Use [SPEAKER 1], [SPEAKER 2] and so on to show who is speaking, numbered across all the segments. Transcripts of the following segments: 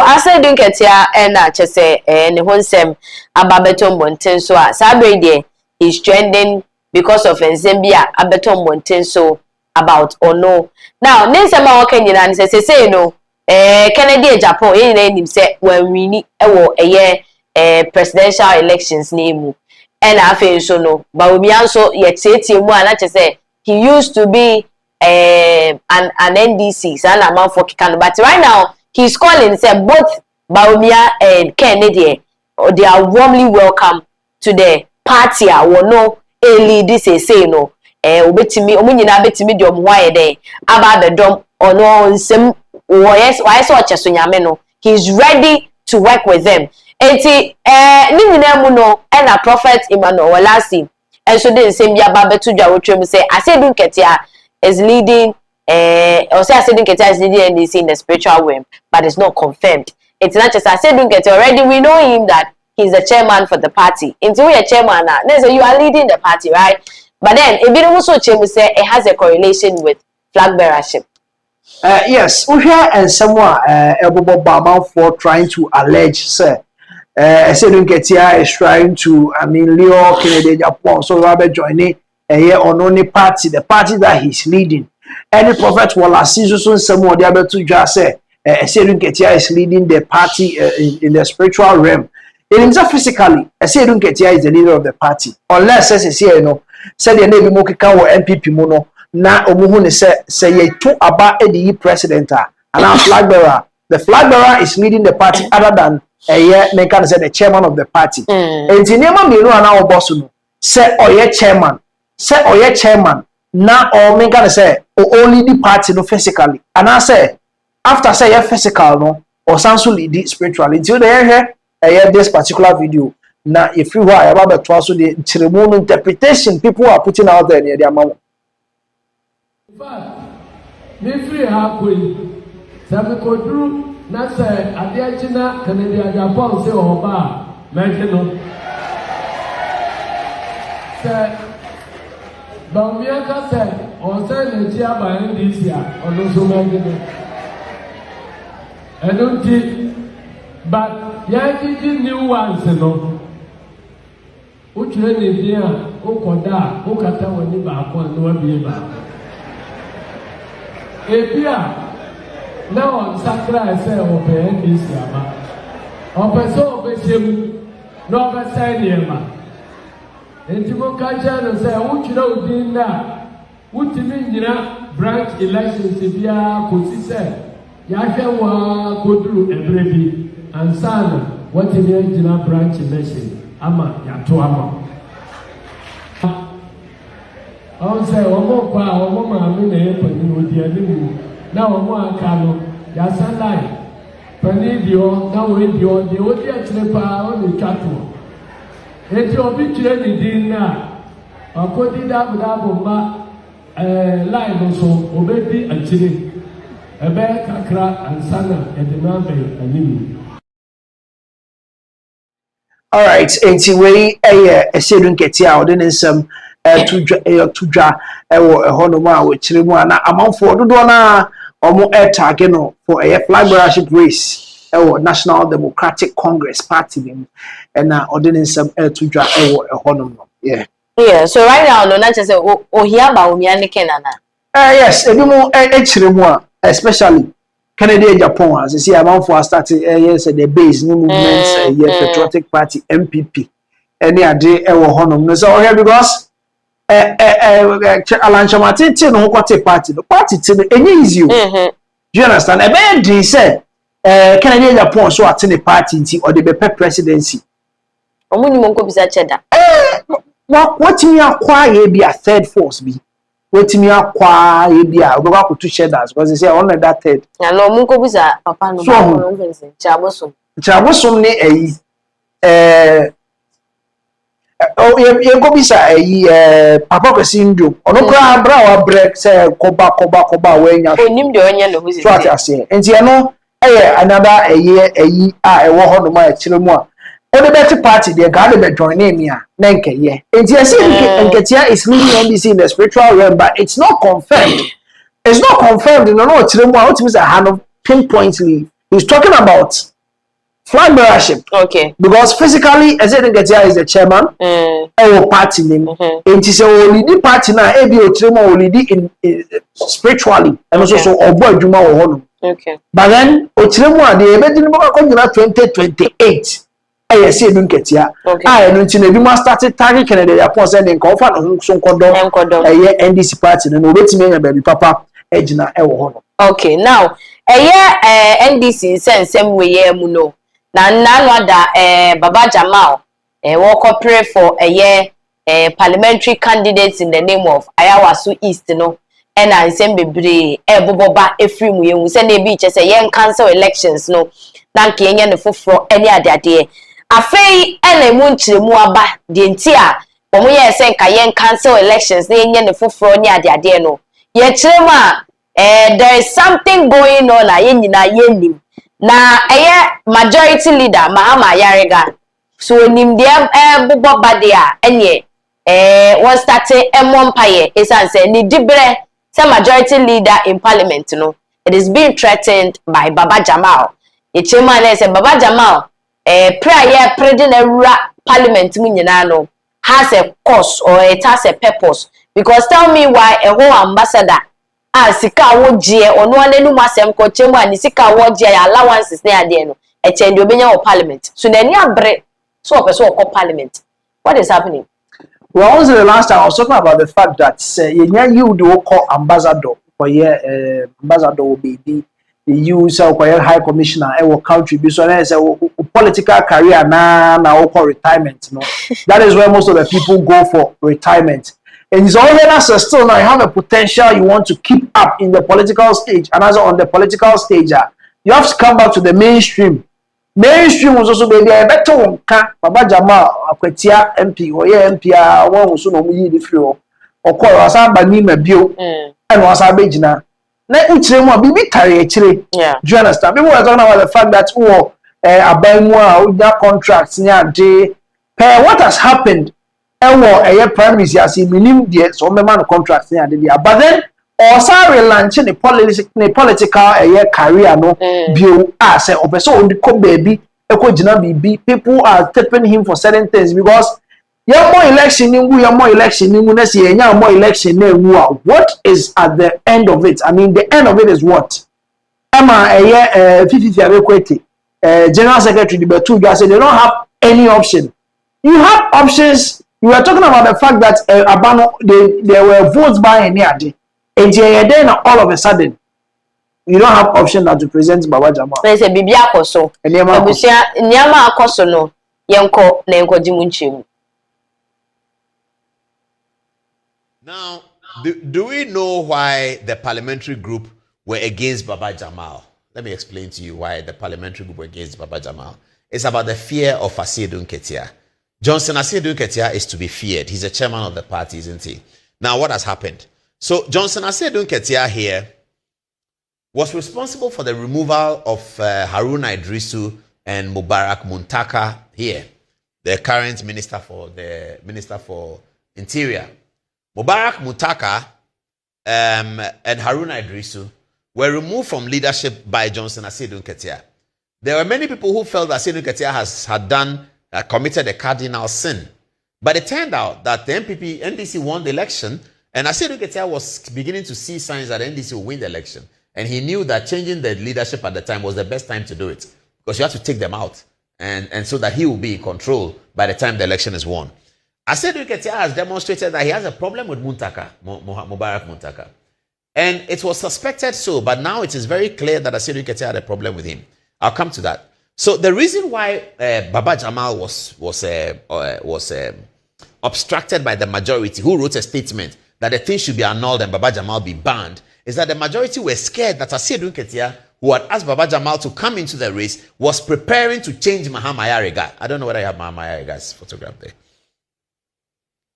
[SPEAKER 1] Asiedu Nketiah na chese ne honsem ababeton bonten so a sabre de is trending because of enzembia abeton bonten so about or no. Now, nsema wo kan nyina ne say no Kennedy Agyapong yin na nim say when we need presidential elections name and afen so no Bawumia so yetetie mu ana chese he used to be an NDC sana man for Kikano, but right now he's calling say both Bawumia and Kennedy they are warmly welcome to the party no lead this say no obetimi omunyina betimi de omwaye de aba the dom ono nsem why so cheso nyame no he's ready to work with them enti ni nyina mu no na prophet Emmanuel Walasi and so dey nsem bia ba betu dwa wotwem say Asiedu Nketiah is leading or say Asiedu Nketiah is leading NDC in the spiritual realm, but it's not confirmed. It's not just Asiedu Nketiah already we know him that he's the chairman for the party. Until you're chairman now, so you are leading the party, right? But then if you also say it has a correlation with flag bearership.
[SPEAKER 2] Yes, we hear and someone Baba for trying to allege say Asiedu Nketiah is trying to Leo Kennedy Agyapong so Robert joining on only party, the party that he's leading. Any prophet Walasi so someone the other to just say Asiedu Nketiah is leading the party in the spiritual realm. In himself physically, Asiedu Nketiah is the leader of the party. Unless said the name Mokika or NPP mono na omuhune say ye to about the president and our flag bearer. The flag bearer is leading the party other than can say the chairman of the party. And in Nema Mino and our boss say chairman. Say chairman now or me can say only the party no physically. And I say after say physical no or sounds lead spiritually until they hear this particular video. Now, if you are about the twice the ceremonial interpretation people are putting out there near their mouth.
[SPEAKER 3] Me free halfway. Some could do not say Adiachina Kennedy Agyapong say Oba mention. Say Bawumia said or say Nigeria by NDC or no so mention. I don't think, but Yankee new ones, you know. Which lady here, Okoda, Okata, when you back one, no be back. Ebia, now on Sakra, I say, open this yama. Open so, open him, no other sign here, man. And you go catch and say, what you know, dinner, what you mean, branch elections, if you are, could see, say, Yakawa, go through a baby, and son, what you mean, branch election. Ama ya to ama. I say omo kwa omo ma mi na yepa ni odi animu. Na omo aka no ya sanai. Pani dio na we dio de odi atire pa o ni twato. Eti obi kire ni din na akodi da bu ma line no so obedi atire. Ebe kakra ansana edina be animu.
[SPEAKER 2] All right, and see where Asiedu Nketiah or then some to dra honoma with Chirimana amount for Dodona or more air target for a flag bearership race National Democratic Congress Party and ordinance some to dra honoma. Yeah. Yeah,
[SPEAKER 1] so right now no not just say here Bawumia ne kenana.
[SPEAKER 2] Yes, and more Chirimwa, especially Kennedy Agyapong, as you see, amount for starting yes, the base new movements, Patriotic Party, NPP, any idea ever honor. So here because Alan Chamatin no what a party, the party to any easy. Do you understand? A bad say Kennedy Agyapong so attend a party or the presidency. What me acquire be a third force be? What me acquire be a go to shadows because they say only that third.
[SPEAKER 1] Na no munko bisa papa no
[SPEAKER 2] chabosom ne ye go bisa papa kwesindo ono kra bra wa break say koba we nya
[SPEAKER 1] onim de onye no huzi
[SPEAKER 2] so ase enti no another a wo ho no ma chire mu a the better party they got to join me nenke ye enti Asiedu Nketiah is leading NDC in the spiritual realm but it's not confirmed. It's not confirmed no chire mu a what means I have pinpointly He's talking about flag bearership.
[SPEAKER 1] Okay.
[SPEAKER 2] Because physically, Asiedu Nketiah is the chairman. Our party name. And it's a leading party now. Ebi Otiremo lead in spiritually and also so Obo Juma Ohono.
[SPEAKER 1] Okay.
[SPEAKER 2] But then Otiremo the emerging Boka 2028. Asiedu Nketiah. I don't know. We must start targeting Canada. Upon sending confer on some condom. NDC party. No waiting me baby papa. Ejina Ohono.
[SPEAKER 1] Okay. Now, NDC send same way muno. Na wada Baba Jamal walk pray for parliamentary candidates in the name of Ayawasu East no and I send bebre boboba efri mu yen se na bi che se yen cancel elections no na nke yen ne foforo any ade afei ene mu nchiremu aba de nti a omo ye se nka yen cancel elections na yen ne foforo ni ade no ye chiremu a there is something going on a yen nyina yen na majority leader Mahama Yariga so nim dia bobo bade a enye one started empire is say ni dibre say majority leader in parliament no it is being threatened by Baba Jamal the chairman say Baba Jamal prayer president parliament mu nyina no has a cause or it has a purpose because tell me why a whole ambassador sika wogie ono anenu masem ko chemu ani sika wogie ya allowances na ade no e chendi obenya o parliament so na ni abre so person ko parliament what is happening?
[SPEAKER 2] Well, also the last time I was talking about the fact that you do call ambassador for ambassador will be the use of high commissioner and will contribute so as a political career now call retirement no that is where most of the people go for retirement. And it's already as still now you have a potential you want to keep up in the political stage, and as on the political stage, you have to come back to the mainstream. Mainstream was also be a better one. Baba Jamal, Nketiah MP, or MP, one who soon only the free or call us out by name a bill and was a bejina. Let each one be carry actually. Do you understand? People are talking about the fact that a buy more contracts near day. What has happened? A prime minister as minimum so man contracts near the but then also relaunching the political career no view as a person on the baby people are taping him for certain things because you're more election more election what is at the end of it? I mean the end of it is what Emma general secretary the two guys say they don't have any option. You have options. We were talking about the fact that there were votes by any day. And then all of a sudden, you don't have option now to present Baba Jamal.
[SPEAKER 1] There's a Bibia Koso. Nyama Koso no. Yanko Nenko Jimunchi.
[SPEAKER 4] Now, do we know why the parliamentary group were against Baba Jamal? Let me explain to you why the parliamentary group were against Baba Jamal. It's about the fear of Asiedu Nketiah. Johnson Asiedu Nketiah is to be feared. He's a chairman of the party, isn't he? Now, what has happened? So, Johnson Asiedu Nketiah here was responsible for the removal of Haruna Idrisu and Mubarak Muntaka here, the current minister for Interior. Mubarak Muntaka and Haruna Idrisu were removed from leadership by Johnson Asiedu Nketiah. There were many people who felt that Asiedu Nketiah had committed a cardinal sin. But it turned out that the NDC won the election, and Asiedu Nketiah was beginning to see signs that the NDC will win the election. And he knew that changing the leadership at the time was the best time to do it, because you have to take them out, and so that he will be in control by the time the election is won. Asiedu Nketiah has demonstrated that he has a problem with Muntaka, Mubarak Muntaka. And it was suspected so, but now it is very clear that Asiedu Nketiah had a problem with him. I'll come to that. So the reason why Baba Jamal was obstructed by the majority, who wrote a statement that the thing should be annulled and Baba Jamal be banned, is that the majority were scared that Asiedu Nketiah, who had asked Baba Jamal to come into the race, was preparing to change Mahama Yariga. I don't know whether I have Mahama Yariga's photograph there.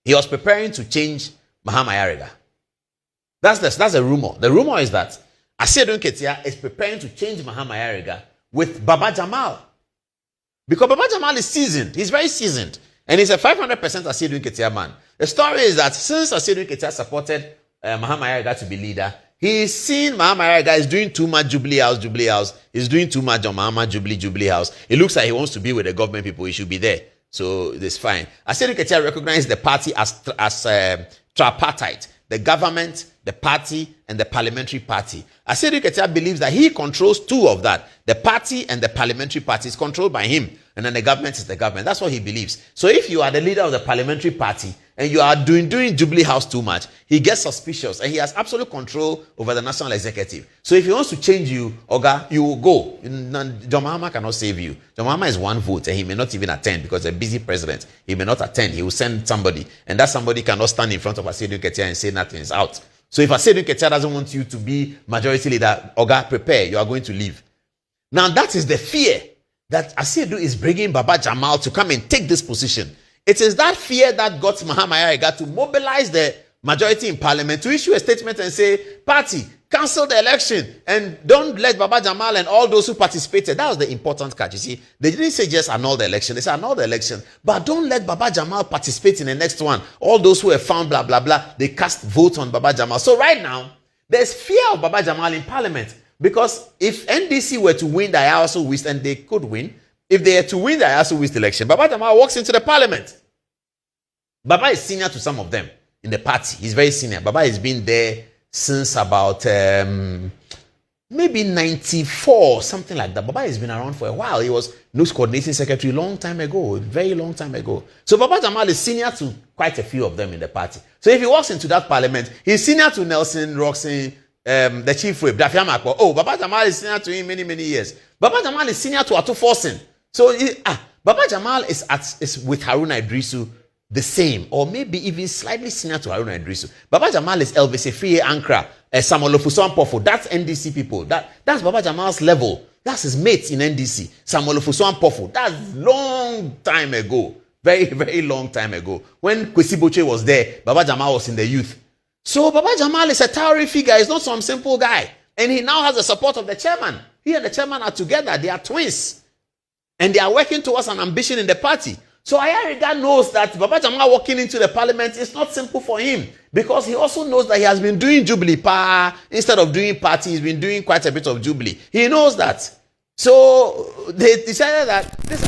[SPEAKER 4] He was preparing to change Mahama Yariga. That's a rumor. The rumor is that Asiedu Nketiah is preparing to change Mahama Yariga with Baba Jamal. Because Baba Jamal is seasoned. He's very seasoned. And he's a 500% Asiedu Nketiah man. The story is that since Asiedu Nketiah supported Mahama Yariga to be leader, He's seen Mahama Ayariga is doing too much Jubilee House. He's doing too much on Mahama Jubilee House. It looks like he wants to be with the government people. He should be there. So it's fine. Asiedu Nketiah recognized the party as tripartite. The government, the party, and the parliamentary party. Asiedu Nketiah believes that he controls two of that. The party and the parliamentary party is controlled by him. And then the government is the government. That's what he believes. So if you are the leader of the parliamentary party and you are doing Jubilee House too much, he gets suspicious and he has absolute control over the national executive. So if he wants to change you, Oga, you will go. John Mahama cannot save you. John Mahama is one vote and he may not even attend because a busy president. He may not attend. He will send somebody. And that somebody cannot stand in front of Asiedu Nketiah and say nothing is out. So if Asiedu Nketiah doesn't want you to be majority leader, Oga, prepare. You are going to leave. Now that is the fear that Asiedu is bringing Baba Jamal to come and take this position. It is that fear that got Mahama Ayariga to mobilize the majority in parliament to issue a statement and say, party, cancel the election and don't let Baba Jamal and all those who participated. That was the important catch. You see, they didn't say just annul the election. They said annul the election, but don't let Baba Jamal participate in the next one. All those who were found, blah, blah, blah, they cast vote on Baba Jamal. So right now, there's fear of Baba Jamal in parliament. Because if NDC were to win the Ayawaso West, and they could win, if they are to win the Ayawaso West election, Baba Jamal walks into the parliament. Baba is senior to some of them in the party. He's very senior. Baba has been there since about maybe 94, something like that. Baba has been around for a while. He was news coordinating secretary long time ago, very long time ago. So Baba Jamal is senior to quite a few of them in the party. So if he walks into that parliament, he's senior to Nelson, Roxanne, the chief whip, Dafiamakwa. Oh, Baba Jamal is senior to him many years. Baba Jamal is senior to Ato Forsen. So Baba Jamal is with Haruna Idrisu the same, or maybe even slightly senior to Haruna Idrisu. Baba Jamal is Elvis Efie Ankra, Samuel Ofuso-Ampofo. That's NDC people. That's Baba Jamal's level. That's his mates in NDC. Samuel Ofuso-Ampofo. That's long time ago. Very, very long time ago. When Kwesi Boche was there, Baba Jamal was in the youth. So Baba Jamal is a towering figure. He's not some simple guy. And he now has the support of the chairman. He and the chairman are together. They are twins. And they are working towards an ambition in the party. So Ayariga knows that Baba Jamal walking into the parliament is not simple for him. Because he also knows that he has been doing Jubilee instead of doing party. He's been doing quite a bit of Jubilee. He knows that. So they decided that this